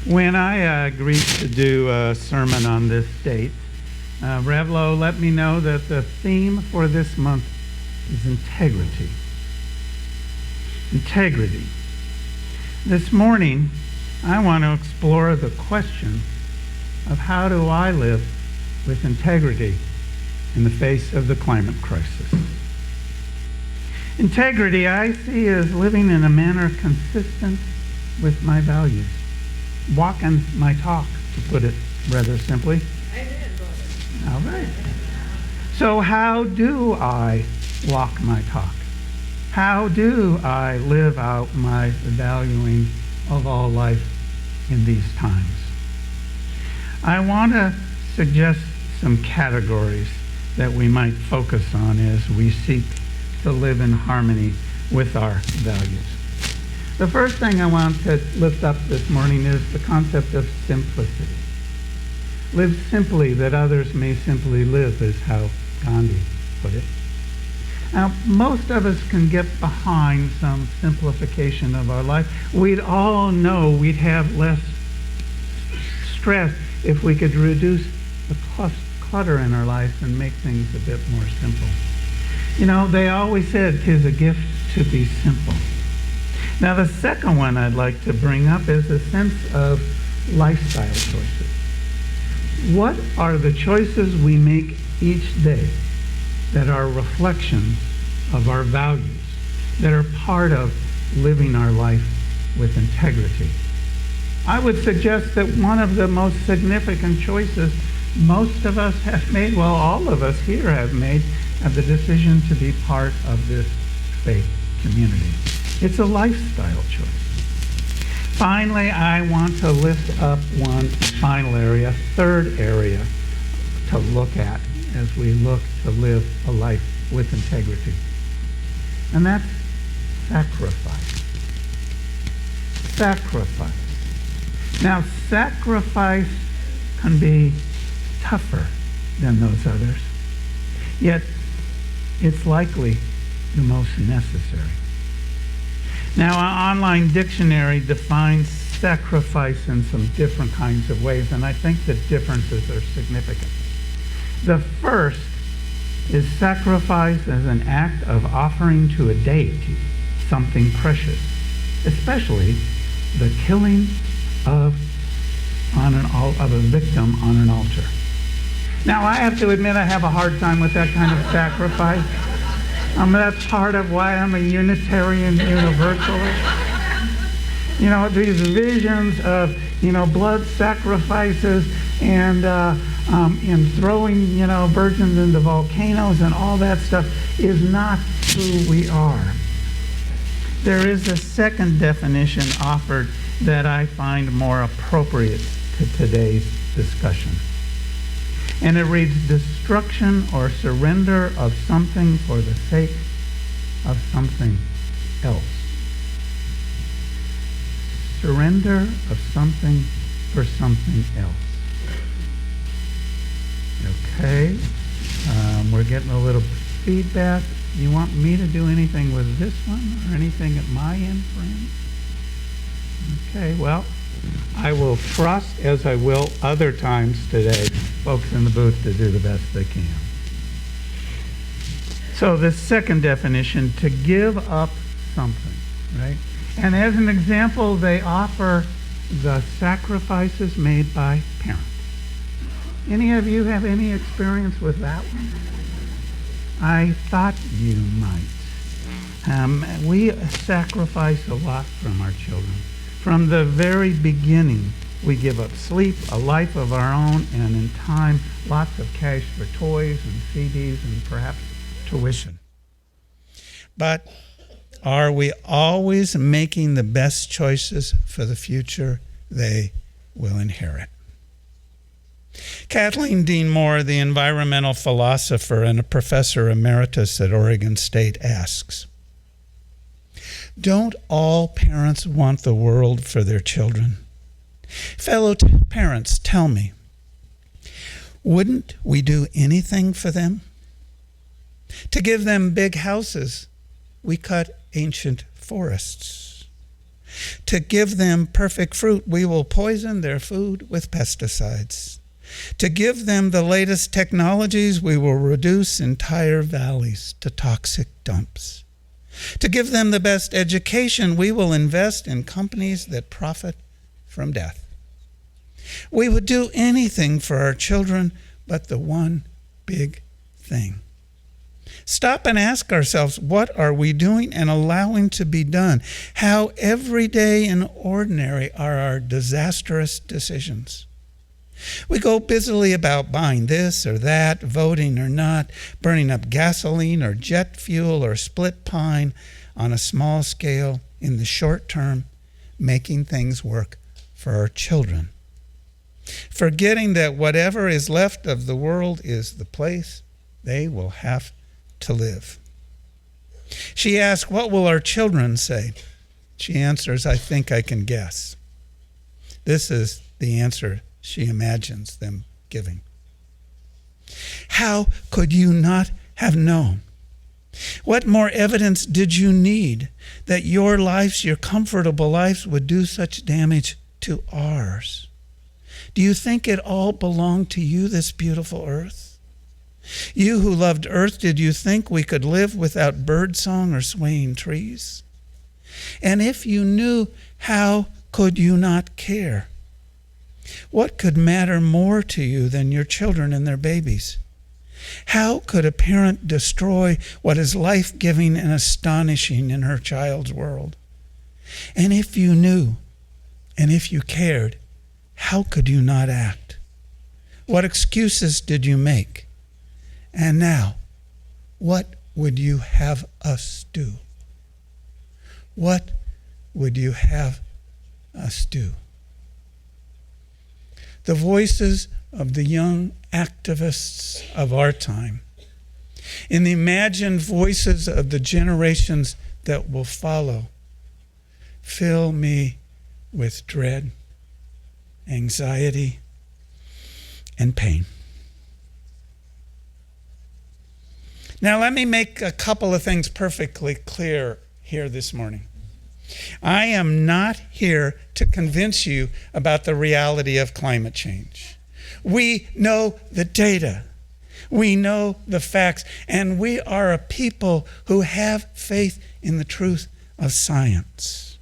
When I agreed to do a sermon on this date, Revlo let me know that the theme for this month is integrity. Integrity. This morning, I want to explore the question of how do I live with integrity in the face of the climate crisis. Integrity I see as living in a manner consistent with my values. Walking my talk, to put it rather simply. Amen, brother. All right. So how do I walk my talk? How do I live out my valuing of all life in these times? I want to suggest some categories that we might focus on as we seek to live in harmony with our values. The first thing I want to lift up this morning is the concept of simplicity. Live simply that others may simply live, is how Gandhi put it. Now, most of us can get behind some simplification of our life. We'd all know we'd have less stress if we could reduce the clutter in our life and make things a bit more simple. You know, they always said 'tis a gift to be simple. Now, the second one I'd like to bring up is a sense of lifestyle choices. What are the choices we make each day that are reflections of our values, that are part of living our life with integrity? I would suggest that one of the most significant choices most of us have made, well, all of us here have made, the decision to be part of this faith community. It's a lifestyle choice. Finally, I want to lift up one final area, third area to look at as we look to live a life with integrity. And that's sacrifice. Sacrifice. Now, sacrifice can be tougher than those others, yet it's likely the most necessary. Now, our online dictionary defines sacrifice in some different kinds of ways, and I think the differences are significant. The first is sacrifice as an act of offering to a deity something precious, especially the killing of a victim on an altar. Now, I have to admit I have a hard time with that kind of sacrifice. That's part of why I'm a Unitarian Universalist. You know, these visions of, blood sacrifices and throwing, virgins into volcanoes and all that stuff is not who we are. There is a second definition offered that I find more appropriate to today's discussion. And it reads, destruction or surrender of something for the sake of something else. Surrender of something for something else. Okay, we're getting a little feedback. You want me to do anything with this one or anything at my end, friends? Okay, well, I will trust, as I will other times today, folks in the booth to do the best they can. So the second definition, to give up something, right? And as an example, they offer the sacrifices made by parents. Any of you have any experience with that one? I thought you might. We sacrifice a lot from our children. From the very beginning, we give up sleep, a life of our own, and in time, lots of cash for toys and CDs and perhaps tuition. But are we always making the best choices for the future they will inherit? Kathleen Dean Moore, the environmental philosopher and a professor emeritus at Oregon State, asks, don't all parents want the world for their children? Fellow parents, tell me, wouldn't we do anything for them? To give them big houses, we cut ancient forests. To give them perfect fruit, we will poison their food with pesticides. To give them the latest technologies, we will reduce entire valleys to toxic dumps. To give them the best education, we will invest in companies that profit from death. We would do anything for our children but the one big thing. Stop and ask ourselves, what are we doing and allowing to be done? How everyday and ordinary are our disastrous decisions? We go busily about buying this or that, voting or not, burning up gasoline or jet fuel or split pine on a small scale in the short term, making things work for our children. Forgetting that whatever is left of the world is the place they will have to live. She asks, what will our children say? She answers, I think I can guess. This is the answer she imagines them giving. How could you not have known? What more evidence did you need that your lives, your comfortable lives, would do such damage to ours? Do you think it all belonged to you, this beautiful earth? You who loved earth, did you think we could live without birdsong or swaying trees? And if you knew, how could you not care? What could matter more to you than your children and their babies? How could a parent destroy what is life-giving and astonishing in her child's world? And if you knew, and if you cared, how could you not act? What excuses did you make? And now, what would you have us do? What would you have us do? The voices of the young activists of our time, and the imagined voices of the generations that will follow, fill me with dread, anxiety, and pain. Now, let me make a couple of things perfectly clear here this morning. I am not here to convince you about the reality of climate change. We know the data. We know the facts. And we are a people who have faith in the truth of science.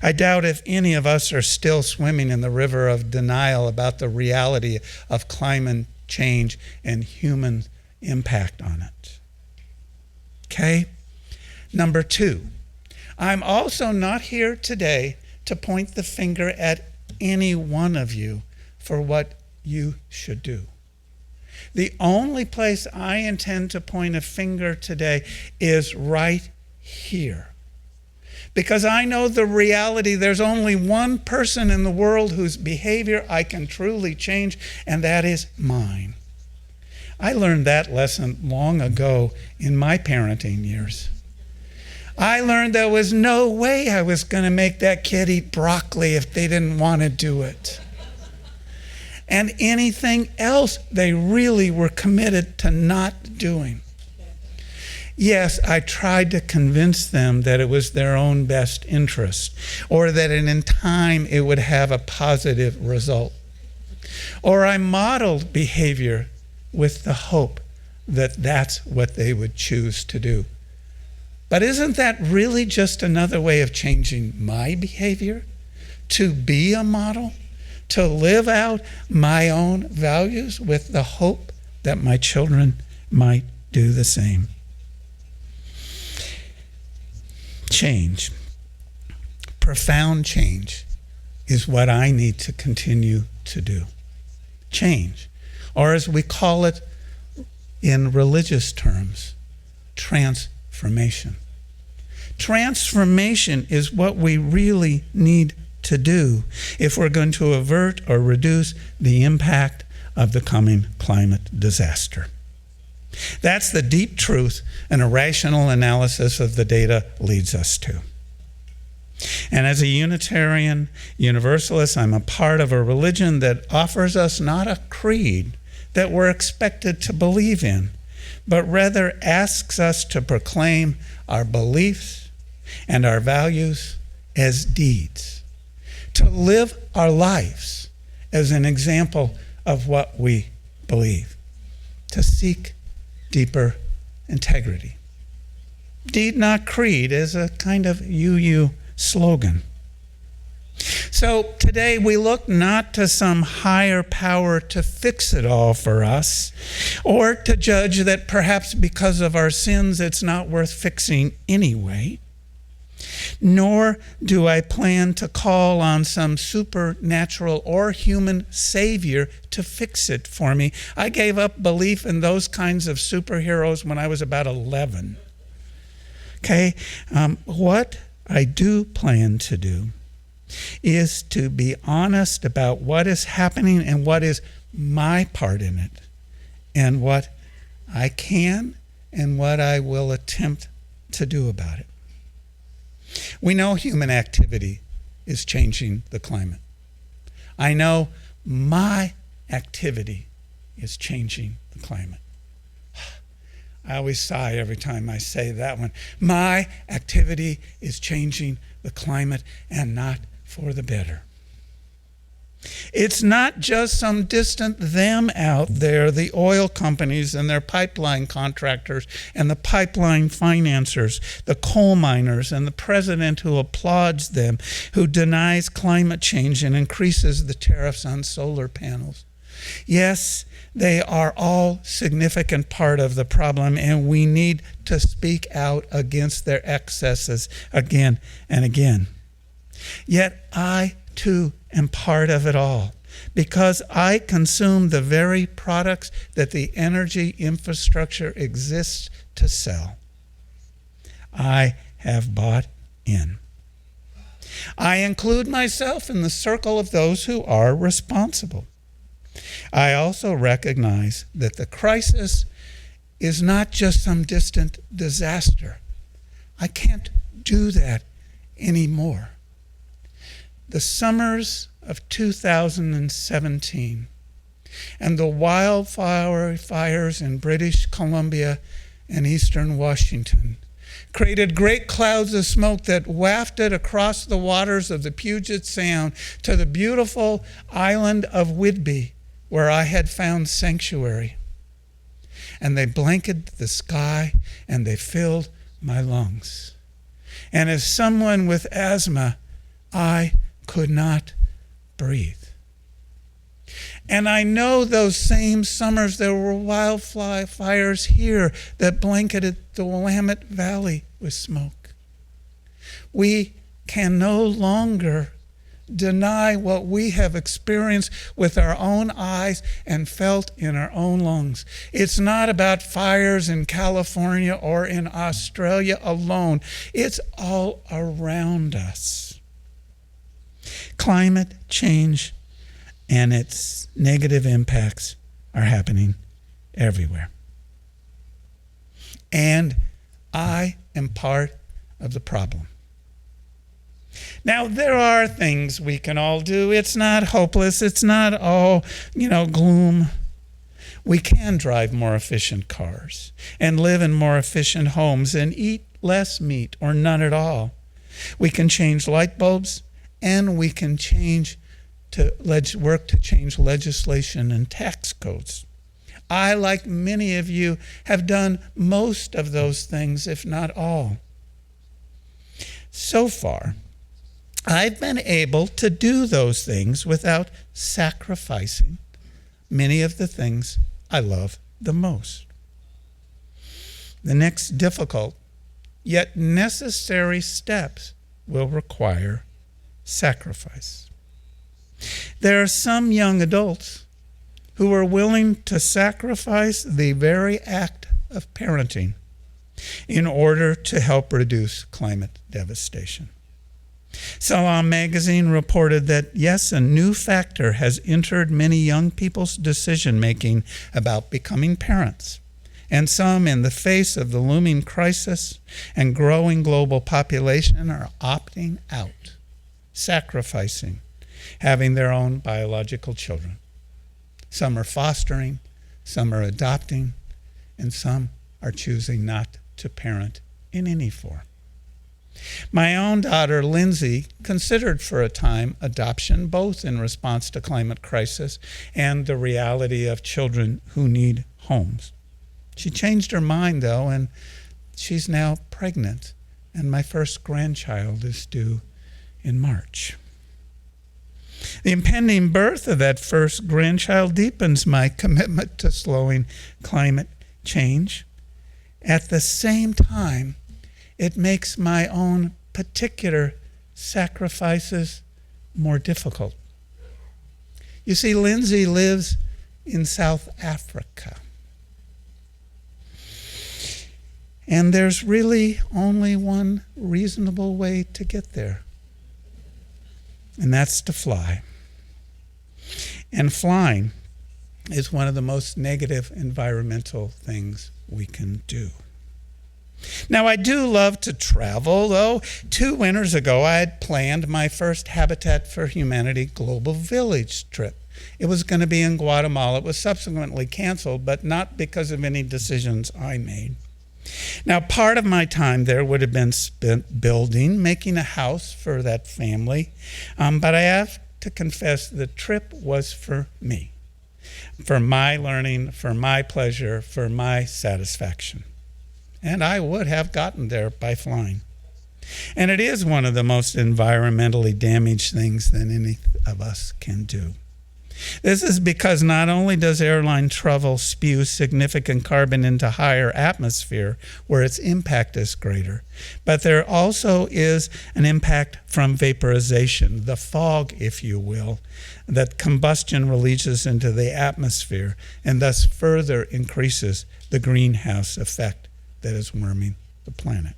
I doubt if any of us are still swimming in the river of denial about the reality of climate change and human impact on it. Okay? Number two, I'm also not here today to point the finger at any one of you for what you should do. The only place I intend to point a finger today is right here. Because I know the reality, there's only one person in the world whose behavior I can truly change, and that is mine. I learned that lesson long ago in my parenting years. I learned there was no way I was going to make that kid eat broccoli if they didn't want to do it. And anything else they really were committed to not doing. Yes, I tried to convince them that it was their own best interest, or that in time it would have a positive result. Or I modeled behavior with the hope that that's what they would choose to do. But isn't that really just another way of changing my behavior? To be a model? To live out my own values with the hope that my children might do the same? Change, profound change, is what I need to continue to do. Change, or as we call it in religious terms, transformation. Transformation is what we really need to do if we're going to avert or reduce the impact of the coming climate disaster. That's the deep truth and a rational analysis of the data leads us to. And as a Unitarian Universalist, I'm a part of a religion that offers us not a creed that we're expected to believe in, but rather asks us to proclaim our beliefs and our values as deeds, to live our lives as an example of what we believe, to seek deeper integrity. Deed not creed is a kind of UU slogan. So today we look not to some higher power to fix it all for us, or to judge that perhaps because of our sins it's not worth fixing anyway. Nor do I plan to call on some supernatural or human savior to fix it for me. I gave up belief in those kinds of superheroes when I was about 11. Okay, what I do plan to do is to be honest about what is happening and what is my part in it, and what I can and what I will attempt to do about it. We know human activity is changing the climate. I know my activity is changing the climate. I always sigh every time I say that one. My activity is changing the climate, and not for the better. It's not just some distant them out there, the oil companies and their pipeline contractors and the pipeline financiers, the coal miners and the president who applauds them, who denies climate change and increases the tariffs on solar panels. Yes, they are all significant part of the problem, and we need to speak out against their excesses again and again. Yet I, too, am part of it all, because I consume the very products that the energy infrastructure exists to sell. I have bought in. I include myself in the circle of those who are responsible. I also recognize that the crisis is not just some distant disaster. I can't do that anymore. The summers of 2017 and the wildfire fires in British Columbia and eastern Washington created great clouds of smoke that wafted across the waters of the Puget Sound to the beautiful island of Whidbey, where I had found sanctuary. And they blanketed the sky and they filled my lungs. And as someone with asthma, I could not breathe. And I know those same summers there were wildfires here that blanketed the Willamette Valley with smoke. We can no longer deny what we have experienced with our own eyes and felt in our own lungs. It's not about fires in California or in Australia alone. It's all around us. Climate change and its negative impacts are happening everywhere. And I am part of the problem. Now, there are things we can all do. It's not hopeless. It's not all, gloom. We can drive more efficient cars and live in more efficient homes and eat less meat or none at all. We can change light bulbs, and we can work to change legislation and tax codes. I, like many of you, have done most of those things, if not all. So far, I've been able to do those things without sacrificing many of the things I love the most. The next difficult, yet necessary steps will require sacrifice. There are some young adults who are willing to sacrifice the very act of parenting in order to help reduce climate devastation. Salon magazine reported that, yes, a new factor has entered many young people's decision-making about becoming parents, and some, in the face of the looming crisis and growing global population, are opting out, sacrificing having their own biological children. Some are fostering, some are adopting, and some are choosing not to parent in any form. My own daughter, Lindsay, considered for a time adoption, both in response to climate crisis and the reality of children who need homes. She changed her mind, though, and she's now pregnant, and my first grandchild is due in March. The impending birth of that first grandchild deepens my commitment to slowing climate change. At the same time, it makes my own particular sacrifices more difficult. You see, Lindsay lives in South Africa. And there's really only one reasonable way to get there, and that's to fly. And flying is one of the most negative environmental things we can do. Now, I do love to travel, though 2 winters ago I had planned my first Habitat for Humanity Global Village trip. It was going to be in Guatemala. It was subsequently canceled, but not because of any decisions I made. Now, part of my time there would have been spent building, making a house for that family, but I have to confess the trip was for me, for my learning, for my pleasure, for my satisfaction. And I would have gotten there by flying. And it is one of the most environmentally damaged things that any of us can do. This is because not only does airline travel spew significant carbon into higher atmosphere where its impact is greater, but there also is an impact from vaporization, the fog, if you will, that combustion releases into the atmosphere and thus further increases the greenhouse effect that is warming the planet.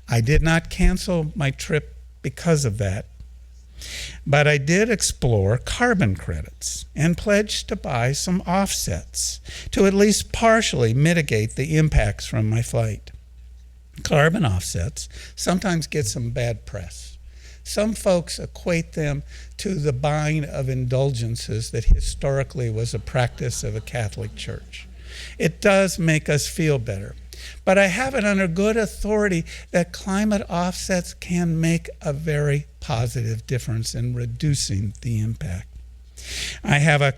I did not cancel my trip because of that, but I did explore carbon credits and pledged to buy some offsets to at least partially mitigate the impacts from my flight. Carbon offsets sometimes get some bad press. Some folks equate them to the buying of indulgences that historically was a practice of a Catholic Church. It does make us feel better. But I have it under good authority that climate offsets can make a very positive difference in reducing the impact. I have a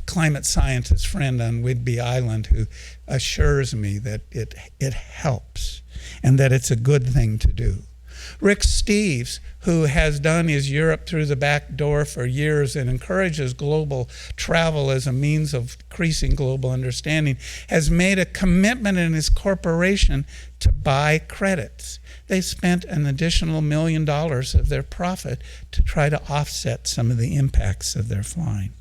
climate scientist friend on Whidbey Island who assures me that it helps and that it's a good thing to do. Rick Steves, who has done his Europe through the back door for years and encourages global travel as a means of increasing global understanding, has made a commitment in his corporation to buy credits. They spent an additional $1 million of their profit to try to offset some of the impacts of their flying.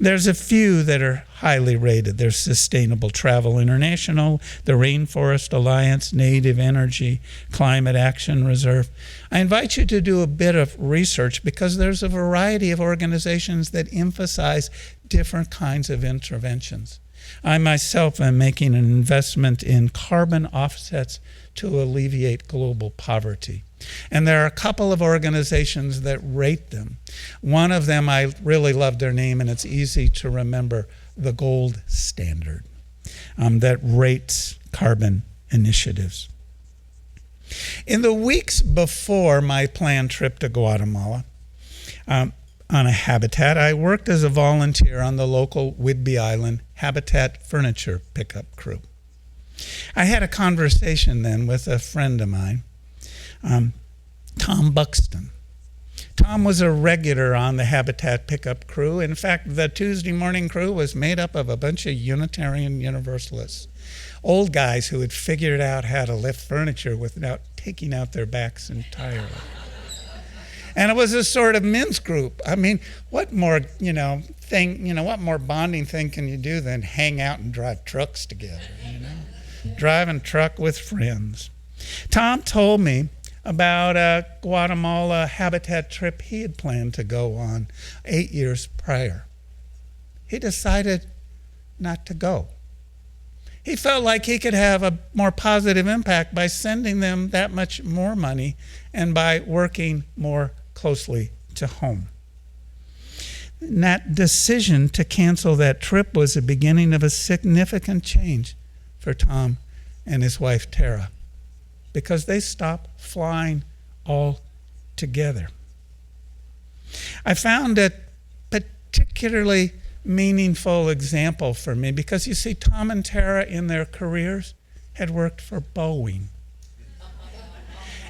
There's a few that are highly rated. There's Sustainable Travel International, the Rainforest Alliance, Native Energy, Climate Action Reserve. I invite you to do a bit of research because there's a variety of organizations that emphasize different kinds of interventions. I myself am making an investment in carbon offsets to alleviate global poverty. And there are a couple of organizations that rate them. One of them, I really love their name, and it's easy to remember, the Gold Standard, that rates carbon initiatives. In the weeks before my planned trip to Guatemala, on a Habitat, I worked as a volunteer on the local Whidbey Island Habitat furniture pickup crew. I had a conversation then with a friend of mine, Tom Buxton. Tom was a regular on the Habitat pickup crew. In fact, the Tuesday morning crew was made up of a bunch of Unitarian Universalists, old guys who had figured out how to lift furniture without taking out their backs entirely. And it was a sort of men's group. I mean, what more, what more bonding thing can you do than hang out and drive trucks together, Driving a truck with friends. Tom told me about a Guatemala Habitat trip he had planned to go on 8 years prior. He decided not to go. He felt like he could have a more positive impact by sending them that much more money and by working more closely to home. And that decision to cancel that trip was the beginning of a significant change for Tom and his wife, Tara. because they stop flying altogether. I found a particularly meaningful example for me because you see, Tom and Tara in their careers had worked for Boeing.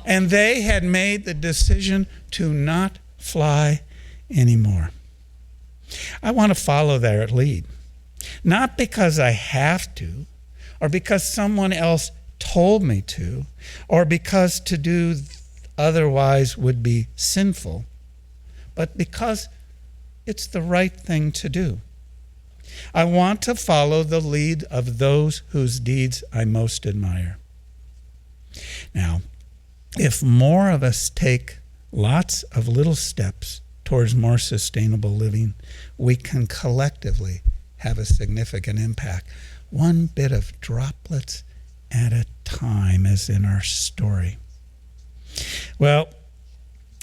And they had made the decision to not fly anymore. I want to follow their lead, not because I have to, or because someone else told me to, or because to do otherwise would be sinful, but because it's the right thing to do. I want to follow the lead of those whose deeds I most admire. Now, if more of us take lots of little steps towards more sustainable living, we can collectively have a significant impact. One bit of droplets at a time, as in our story. Well,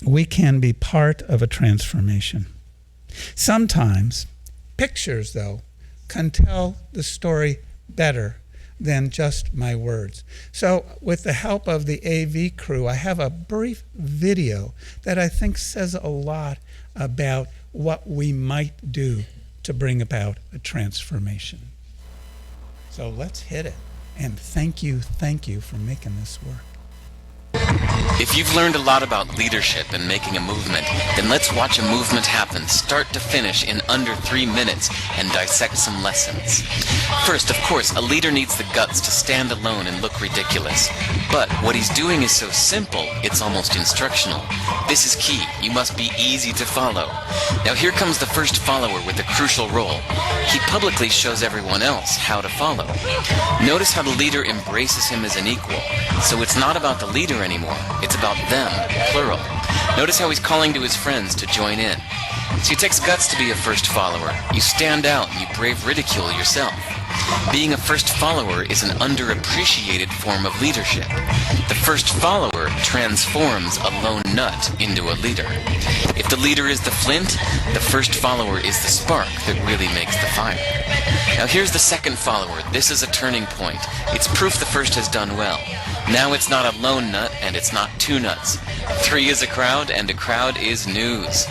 we can be part of a transformation. Sometimes pictures, though, can tell the story better than just my words. So with the help of the AV crew, I have a brief video that I think says a lot about what we might do to bring about a transformation. So let's hit it. And thank you for making this work. If you've learned a lot about leadership and making a movement, then let's watch a movement happen start to finish in under 3 minutes and dissect some lessons. First, of course, a leader needs the guts to stand alone and look ridiculous. But what he's doing is so simple, it's almost instructional. This is key. You must be easy to follow. Now here comes the first follower with a crucial role. He publicly shows everyone else how to follow. Notice how the leader embraces him as an equal. So it's not about the leader anymore. It's about them, plural. Notice how he's calling to his friends to join in. So it takes guts to be a first follower. You stand out and you brave ridicule yourself. Being a first follower is an underappreciated form of leadership. The first follower transforms a lone nut into a leader. If the leader is the flint, the first follower is the spark that really makes the fire. Now here's the second follower. This is a turning point. It's proof the first has done well. Now it's not a lone nut and it's not two nuts. 3 is a crowd and a crowd is news.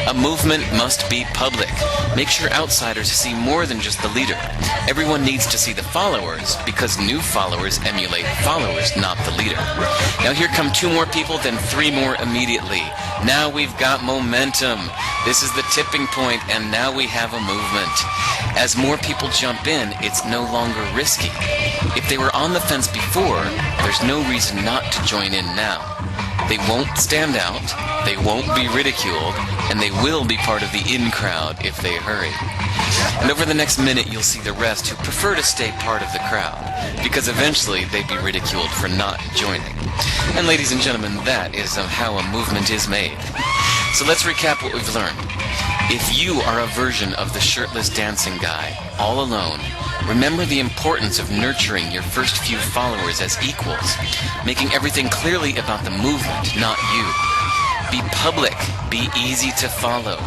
A movement must be public. Make sure outsiders see more than just the leader. Everyone needs to see the followers because new followers emulate followers, not the leader. Now here come 2 more people, then 3 more immediately. Now we've got momentum. This is the tipping point and now we have a movement. As more people jump in, it's no longer risky. If they were on the fence before, there's no reason not to join in now. They won't stand out, they won't be ridiculed, and they will be part of the in crowd if they hurry. And over the next minute you'll see the rest who prefer to stay part of the crowd, because eventually they'd be ridiculed for not joining. And ladies and gentlemen, that is how a movement is made. So let's recap what we've learned. If you are a version of the shirtless dancing guy, all alone, remember the importance of nurturing your first few followers as equals, making everything clearly about the movement, not you. Be public, be easy to follow.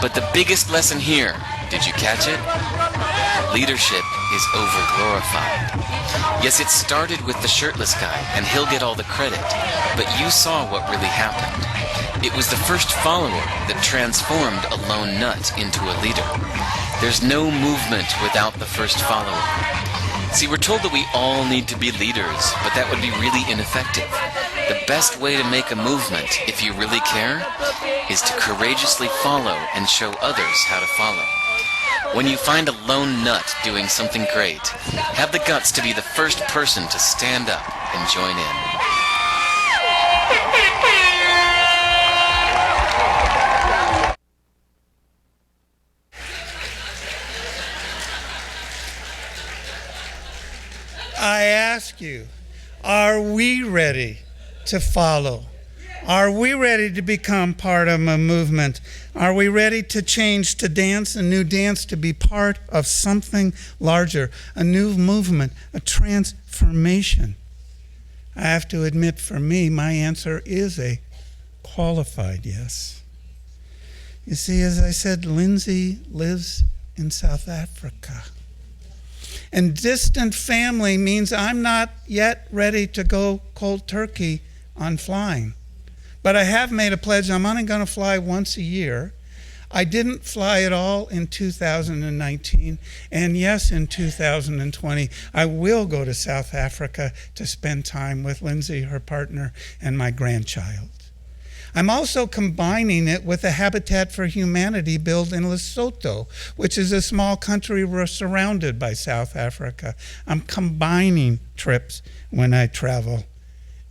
But the biggest lesson here, did you catch it? Leadership is overglorified. Yes, it started with the shirtless guy, and he'll get all the credit, but you saw what really happened. It was the first follower that transformed a lone nut into a leader. There's no movement without the first follower. See, we're told that we all need to be leaders, but that would be really ineffective. The best way to make a movement, if you really care, is to courageously follow and show others how to follow. When you find a lone nut doing something great, have the guts to be the first person to stand up and join in. I ask you, are we ready to follow? Are we ready to become part of a movement? Are we ready to change, to dance a new dance, to be part of something larger, a new movement, a transformation? I have to admit, for me, my answer is a qualified yes. You see, as I said, Lindsay lives in South Africa. And distant family means I'm not yet ready to go cold turkey on flying. But I have made a pledge. I'm only going to fly once a year. I didn't fly at all in 2019. And yes, in 2020, I will go to South Africa to spend time with Lindsay, her partner, and my grandchild. I'm also combining it with a Habitat for Humanity build in Lesotho, which is a small country we're surrounded by South Africa. I'm combining trips when I travel,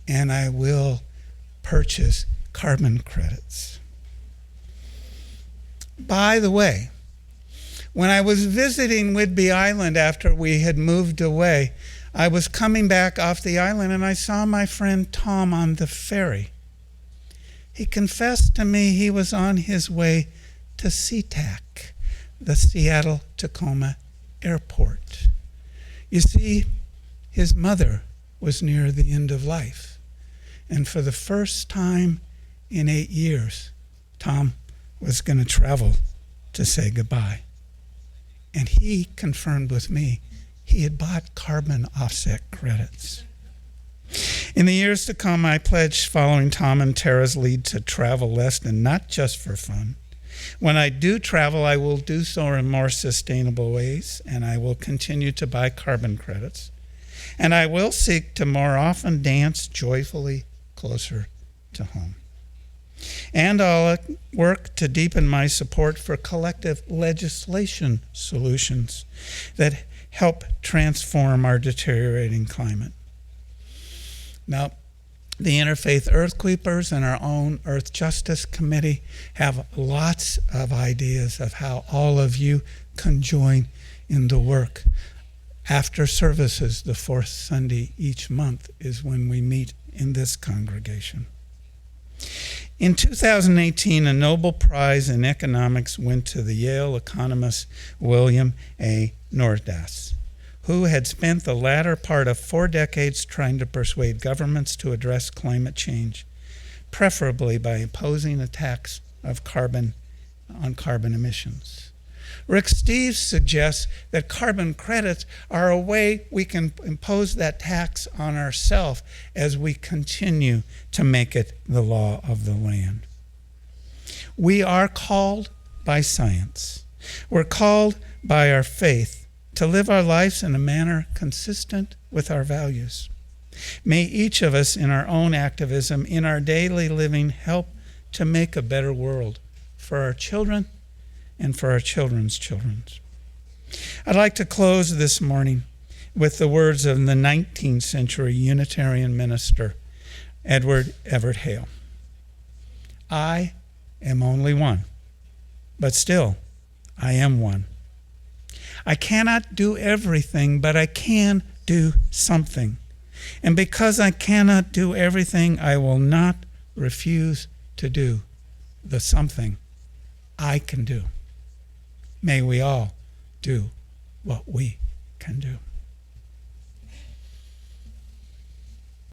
and I will purchase carbon credits. By the way, when I was visiting Whidbey Island after we had moved away, I was coming back off the island and I saw my friend Tom on the ferry. He confessed to me he was on his way to SeaTac, the Seattle-Tacoma Airport. You see, his mother was near the end of life. And for the first time in 8 years, Tom was going to travel to say goodbye. And he confirmed with me he had bought carbon offset credits. In the years to come, I pledge, following Tom and Tara's lead, to travel less and not just for fun. When I do travel, I will do so in more sustainable ways, and I will continue to buy carbon credits. And I will seek to more often dance joyfully closer to home. And I'll work to deepen my support for collective legislation solutions that help transform our deteriorating climate. Now, the Interfaith Earthkeepers and our own Earth Justice Committee have lots of ideas of how all of you can join in the work. After services, the fourth Sunday each month is when we meet in this congregation. In 2018, a Nobel Prize in Economics went to the Yale economist William A. Nordhaus, who had spent the latter part of 4 decades trying to persuade governments to address climate change, preferably by imposing a tax of carbon on carbon emissions. Rick Steves suggests that carbon credits are a way we can impose that tax on ourselves as we continue to make it the law of the land. We are called by science. We're called by our faith to live our lives in a manner consistent with our values. May each of us in our own activism, in our daily living, help to make a better world for our children and for our children's children. I'd like to close this morning with the words of the 19th century Unitarian minister, Edward Everett Hale. I am only one, but still I am one. I cannot do everything, but I can do something. And because I cannot do everything, I will not refuse to do the something I can do. May we all do what we can do.